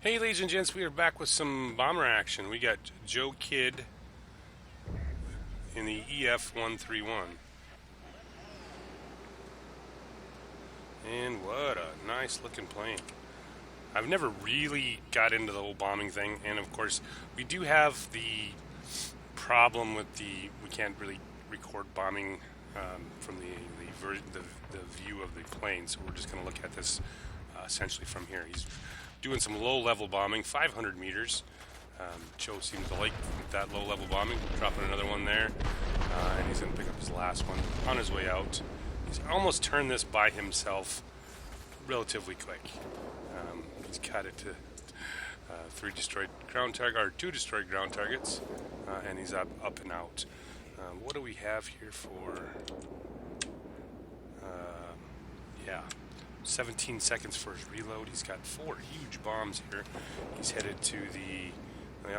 Hey, ladies and gents, we are back with some bomber action. We got Joe Kidd in the EF-131. And what a nice looking plane. I've never really got into the whole bombing thing, and of course, we do have the problem with we can't really record bombing from the view of the plane, so we're just going to look at this essentially from here. He's doing some low-level bombing, 500 meters. Joe seems to like that low-level bombing, dropping another one there, and he's going to pick up his last one on his way out. He's almost turned this by himself relatively quick. He's got it to two destroyed ground targets, and he's up and out. What do we have here for? Yeah, 17 seconds for his reload. He's got 4 huge bombs here. He's headed to the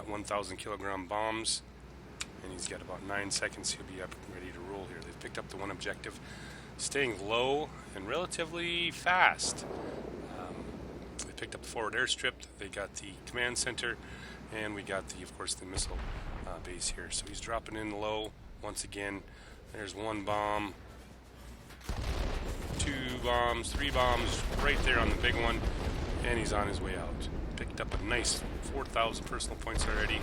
1,000 kilogram bombs, and he's got about 9 seconds. He'll be up and ready to roll here. They've picked up the one objective, staying low and relatively fast. They picked up the forward airstrip. They got the command center, and we got of course, the missile base here. So he's dropping in low once again. There's 1 bomb, 2 bombs, 3 bombs right there on the big one, and he's on his way out. Picked up a nice 4,000 personal points already,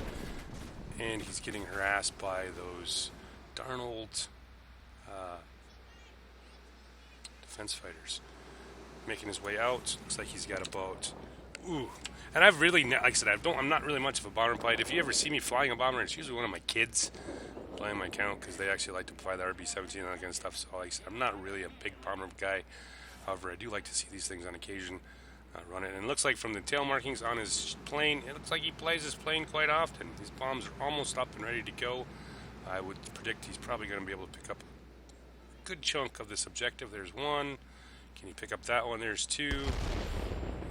and he's getting harassed by those darn old defense fighters. Making his way out. Looks like he's got about and I've really, like I said, I'm not really much of a bomber pilot. If you ever see me flying a bomber, it's usually one of my kids playing my account because they actually like to fly the RB-17 and that kind of stuff. So like I said, I'm not really a big bomber guy. However, I do like to see these things on occasion run it. And it looks like from the tail markings on his plane, it looks like he plays his plane quite often. His bombs are almost up and ready to go. I would predict he's probably going to be able to pick up a good chunk of this objective. There's 1. Can you pick up that one? There's 2.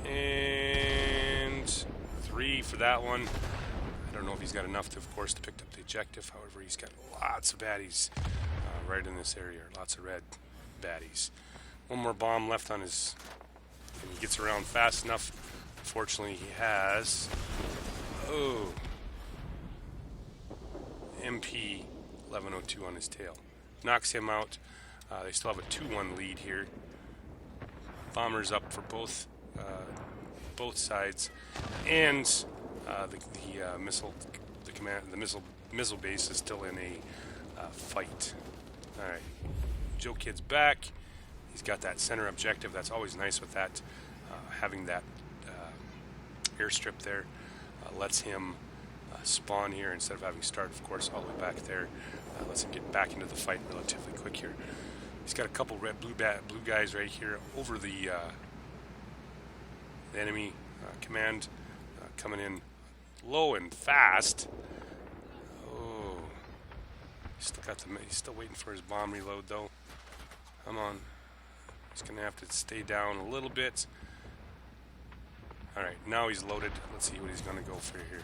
And 3 for that one. I don't know if he's got enough, of course, to pick up the objective. However, he's got lots of baddies right in this area. Lots of red baddies. 1 more bomb left on his... And he gets around fast enough. Unfortunately, he has... MP 1102 on his tail. Knocks him out. They still have a 2-1 lead here. Bombers up for both sides, and the missile base is still in a fight. All right, Joe Kidd's back. He's got that center objective. That's always nice with that. Having that airstrip there lets him spawn here instead of having start, of course, all the way back there. Lets him get back into the fight relatively quick here. He's got a couple blue guys right here over the enemy command coming in low and fast. He's still waiting for his bomb reload though. Come on. He's gonna have to stay down a little bit. All right, now he's loaded. Let's see what he's gonna go for here.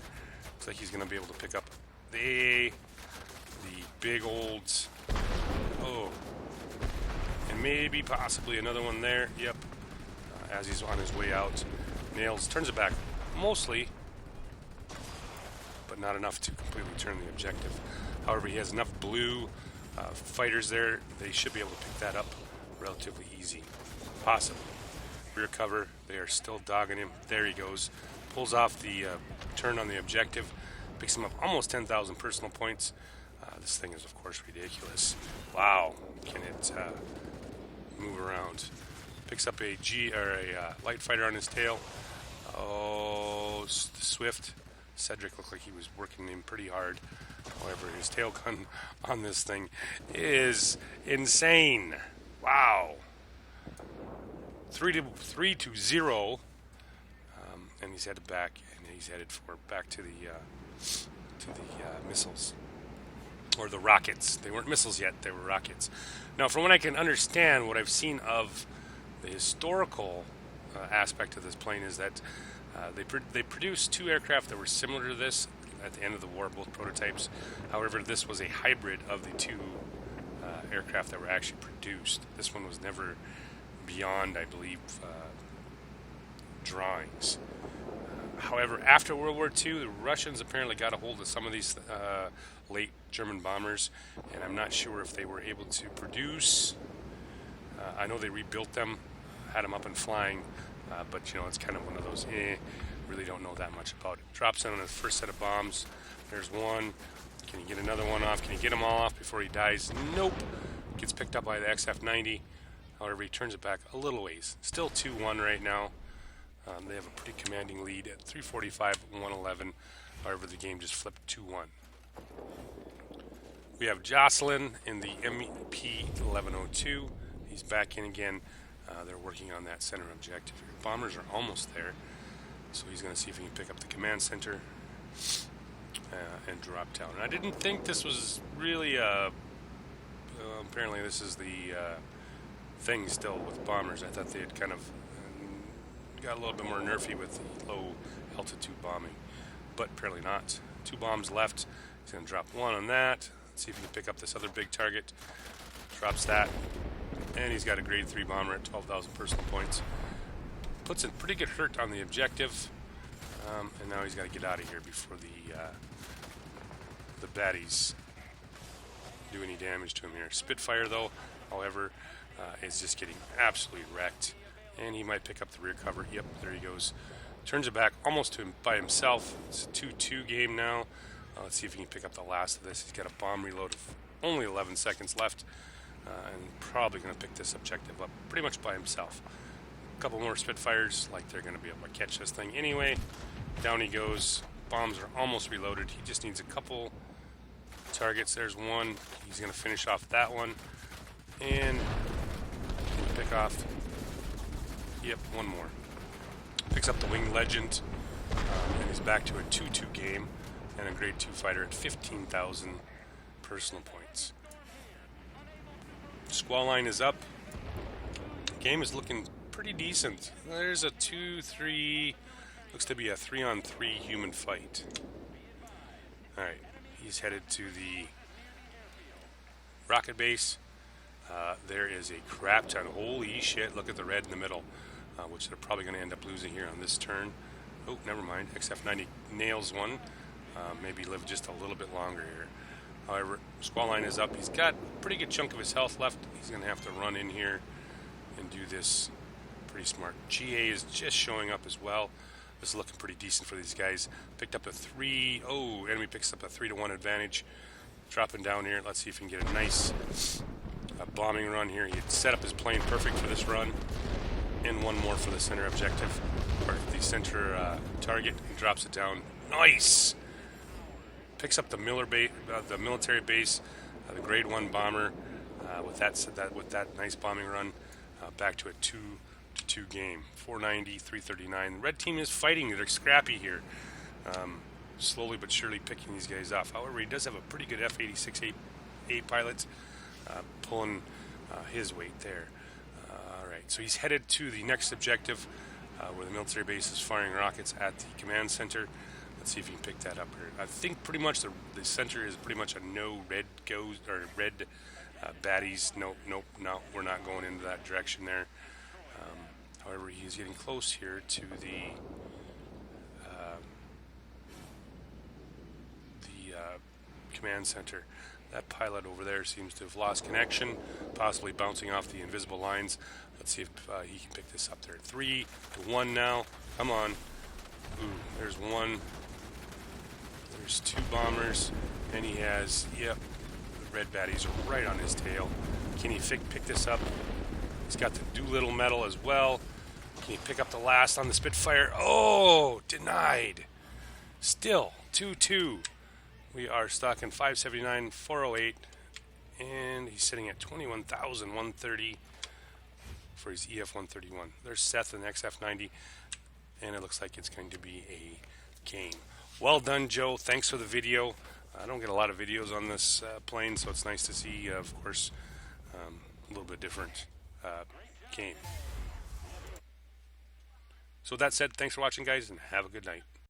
Looks like he's gonna be able to pick up the big olds. And maybe possibly another one there. Yep. As he's on his way out, turns it back mostly, but not enough to completely turn the objective. However, he has enough blue fighters there. They should be able to pick that up relatively easy. Possibly. Rear cover. They are still dogging him. There he goes. Pulls off the turn on the objective. Picks him up almost 10,000 personal points. This thing is, of course, ridiculous. Wow. Can it move around? Picks up a light fighter on his tail. Swift. Cedric looked like he was working him pretty hard. However, his tail gun on this thing is insane. Wow. 3-0. And he's headed back, and he's headed back to the missiles. Or the rockets. They weren't missiles yet, they were rockets. Now, from what I can understand, what I've seen of the historical aspect of this plane is that they produced 2 aircraft that were similar to this at the end of the war, both prototypes. However, this was a hybrid of the 2 aircraft that were actually produced. This one was never beyond, I believe, drawings. However, However, after World War II, the Russians apparently got a hold of some of these late German bombers, and I'm not sure if they were able to produce. I know they rebuilt them, had them up and flying, but you know, it's kind of one of those, really don't know that much about it. Drops in on his first set of bombs. There's one. Can you get another one off? Can you get them all off before he dies? Nope. Gets picked up by the XF-90. However, he turns it back a little ways. Still 2-1 right now. They have a pretty commanding lead at 3:45, 111. However, the game just flipped 2-1. We have Jocelyn in the MP-1102. He's back in again. They're working on that center objective. Bombers are almost there. So he's going to see if he can pick up the command center and drop down. And I didn't think this was really apparently this is the thing still with bombers. I thought they had kind of got a little bit more nerfy with the low altitude bombing, but apparently not. 2 bombs left. He's going to drop 1 on that. Let's see if he can pick up this other big target. Drops that, and he's got a grade 3 bomber at 12,000 personal points. Puts a pretty good hurt on the objective, and now he's got to get out of here before the baddies do any damage to him here. Spitfire, though, however, is just getting absolutely wrecked. And he might pick up the rear cover. Yep, there he goes. Turns it back almost to him by himself. It's a 2-2 game now. Let's see if he can pick up the last of this. He's got a bomb reload of only 11 seconds left. And probably going to pick this objective up pretty much by himself. A couple more Spitfires, like they're going to be able to catch this thing anyway. Down he goes. Bombs are almost reloaded. He just needs a couple targets. There's one. He's going to finish off that one. And pick off. Yep, one more. Picks up the Winged Legend, and he's back to a 2-2 game, and a grade 2 fighter at 15,000 personal points. Squall line is up. Game is looking pretty decent. There's a 2-3, looks to be a 3-on-3 human fight. Alright, he's headed to the rocket base. There is a crap ton. Holy shit, look at the red in the middle. Which they're probably going to end up losing here on this turn. Oh, never mind. XF-90 nails one. Maybe live just a little bit longer here. However, Squall line is up. He's got a pretty good chunk of his health left. He's going to have to run in here and do this pretty smart. GA is just showing up as well. This is looking pretty decent for these guys. Picked up a 3. Oh, enemy picks up a 3-1 advantage. Dropping down here. Let's see if he can get a nice bombing run here. He had set up his plane perfect for this run. And one more for the center objective, or the center target. He drops it down. Nice! Picks up the the military base, the grade 1 bomber, with that nice bombing run, back to a 2-2 game. 490, 339. The red team is fighting. They're scrappy here. Slowly but surely picking these guys off. However, he does have a pretty good F-86A pilot pulling his weight there. So he's headed to the next objective, where the military base is firing rockets at the command center. Let's see if he can pick that up here. I think pretty much the center is pretty much a no red goes or red baddies. Nope, we're not going into that direction there. However, he's getting close here to the command center. That pilot over there seems to have lost connection, possibly bouncing off the invisible lines. Let's see if he can pick this up there. 3-1 now. Come on. Ooh, there's one. There's 2 bombers. And he has, yep, the red baddies are right on his tail. Can he pick this up? He's got the Doolittle medal as well. Can he pick up the last on the Spitfire? Oh, denied. Still, 2-2. We are stuck in 579, 408, and he's sitting at 21,130 for his EF-131. There's Seth and XF-90, and it looks like it's going to be a game. Well done, Joe. Thanks for the video. I don't get a lot of videos on this plane, so it's nice to see, of course, a little bit different game. So with that said, thanks for watching, guys, and have a good night.